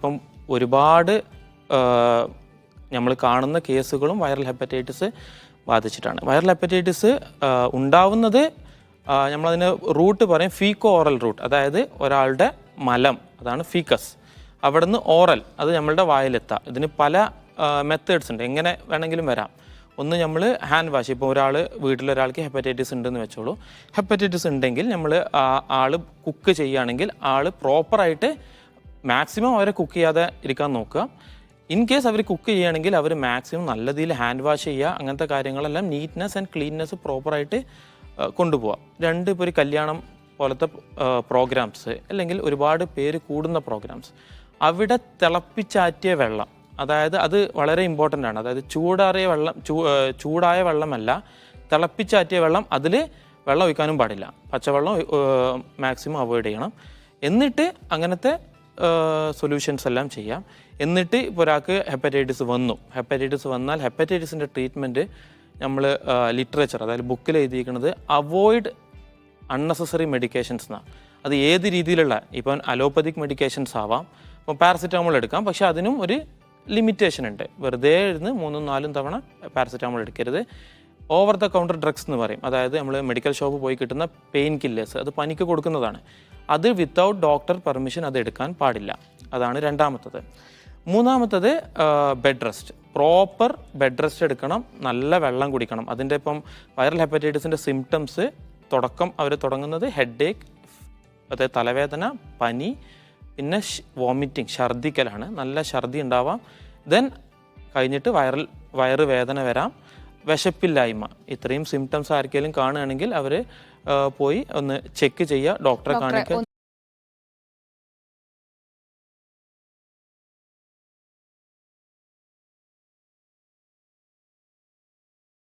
ഇപ്പം ഒരുപാട് നമ്മൾ കാണുന്ന കേസുകളും വൈറൽ ഹെപ്പറ്റൈറ്റിസ് ബാധിച്ചിട്ടാണ്. വൈറൽ ഹെപ്പറ്റൈറ്റിസ് ഉണ്ടാവുന്നത് നമ്മളതിന് റൂട്ട് പറയും ഫീക്കോ ഓറൽ റൂട്ട്, അതായത് ഒരാളുടെ മലം, അതാണ് ഫീക്കസ്, അവിടെ നിന്ന് ഓറൽ, അത് നമ്മളുടെ വായിലെത്താം. ഇതിന് പല മെത്തേഡ്സ് ഉണ്ട്, എങ്ങനെ വേണമെങ്കിലും വരാം. ഒന്ന് നമ്മൾ ഹാൻഡ് വാഷ്, ഇപ്പോൾ വീട്ടിലൊരാൾക്ക് ഹെപ്പറ്റൈറ്റിസ് ഉണ്ടെന്ന് വെച്ചോളൂ. ഹെപ്പറ്റൈറ്റിസ് ഉണ്ടെങ്കിൽ നമ്മൾ ആൾ കുക്ക് ചെയ്യുകയാണെങ്കിൽ ആൾ പ്രോപ്പറായിട്ട് മാക്സിമം അവരെ കുക്ക് ചെയ്യാതെ ഇരിക്കാൻ നോക്കുക. ഇൻ കേസ് അവർ കുക്ക് ചെയ്യുകയാണെങ്കിൽ അവർ മാക്സിമം നല്ല രീതിയിൽ ഹാൻഡ് വാഷ് ചെയ്യുക. അങ്ങനത്തെ കാര്യങ്ങളെല്ലാം നീറ്റ്നെസ് ആൻഡ് ക്ലീൻനെസ് പ്രോപ്പറായിട്ട് കൊണ്ടുപോകാം. ഇപ്പോൾ ഒരു കല്യാണം പോലത്തെ പ്രോഗ്രാംസ് അല്ലെങ്കിൽ ഒരുപാട് പേര് കൂടുന്ന പ്രോഗ്രാംസ്, അവിടെ തിളപ്പിച്ചാറ്റിയ വെള്ളം, അതായത് അത് വളരെ ഇമ്പോർട്ടൻ്റ് ആണ്. അതായത് ചൂടായ വെള്ളമല്ല, തിളപ്പിച്ചാറ്റിയ വെള്ളം, അതിൽ വെള്ളം ഒഴിക്കാനും പാടില്ല. പച്ചവെള്ളം മാക്സിമം അവോയ്ഡ് ചെയ്യണം. എന്നിട്ട് അങ്ങനത്തെ സൊല്യൂഷൻസ് എല്ലാം ചെയ്യാം. എന്നിട്ട് ഇപ്പോൾ ഒരാൾക്ക് ഹെപ്പറ്റൈറ്റിസ് വന്നാൽ ഹെപ്പറ്റൈറ്റിസിൻ്റെ ട്രീറ്റ്മെൻറ്റ് നമ്മൾ ലിറ്ററേച്ചർ, അതായത് ബുക്കിൽ എഴുതിയിരിക്കുന്നത് അവോയ്ഡ് അൺനെസസറി മെഡിക്കേഷൻസ് എന്നാണ്. അത് ഏത് രീതിയിലുള്ള, ഇപ്പം അലോപ്പതിക് മെഡിക്കേഷൻസ് ആവാം, ഇപ്പം പാരസിറ്റമോൾ എടുക്കാം, പക്ഷേ അതിനും ഒരു ലിമിറ്റേഷൻ ഉണ്ട്. വെറുതെ ഇരുന്ന് 3-4 തവണ പാരസിറ്റമോൾ എടുക്കരുത്. ഓവർ ദ കൗണ്ടർ ഡ്രഗ്സ് എന്ന് പറയും, അതായത് നമ്മൾ മെഡിക്കൽ ഷോപ്പ് പോയി കിട്ടുന്ന പെയിൻ കില്ലേഴ്സ്, അത് പനിക്ക് കൊടുക്കുന്നതാണ്. അത് വിത്തൗട്ട് ഡോക്ടർ പെർമിഷൻ അത് എടുക്കാൻ പാടില്ല. അതാണ് രണ്ടാമത്തത്. മൂന്നാമത്തത് bed rest, proper bed rest എടുക്കണം, നല്ല വെള്ളം കുടിക്കണം. അതിൻ്റെ ഇപ്പം വൈറൽ ഹെപ്പറ്റൈറ്റിസിൻ്റെ സിംറ്റംസ് അവർ തുടങ്ങുന്നത് ഹെഡേക്ക്, അതായത് തലവേദന, പനി, പിന്നെ വോമിറ്റിംഗ്, ഛർദ്ദിക്കലാണ്. നല്ല ഛർദി ഉണ്ടാവാം. ദെൻ കഴിഞ്ഞിട്ട് വയറ് വേദന വരാം, വിശപ്പില്ലായ്മ. ഇത്രയും സിംറ്റംസ് ആർക്കെങ്കിലും കാണുകയാണെങ്കിൽ അവർ പോയി ഒന്ന് ചെക്ക് ചെയ്യുക, ഡോക്ടറെ കാണിക്കുക.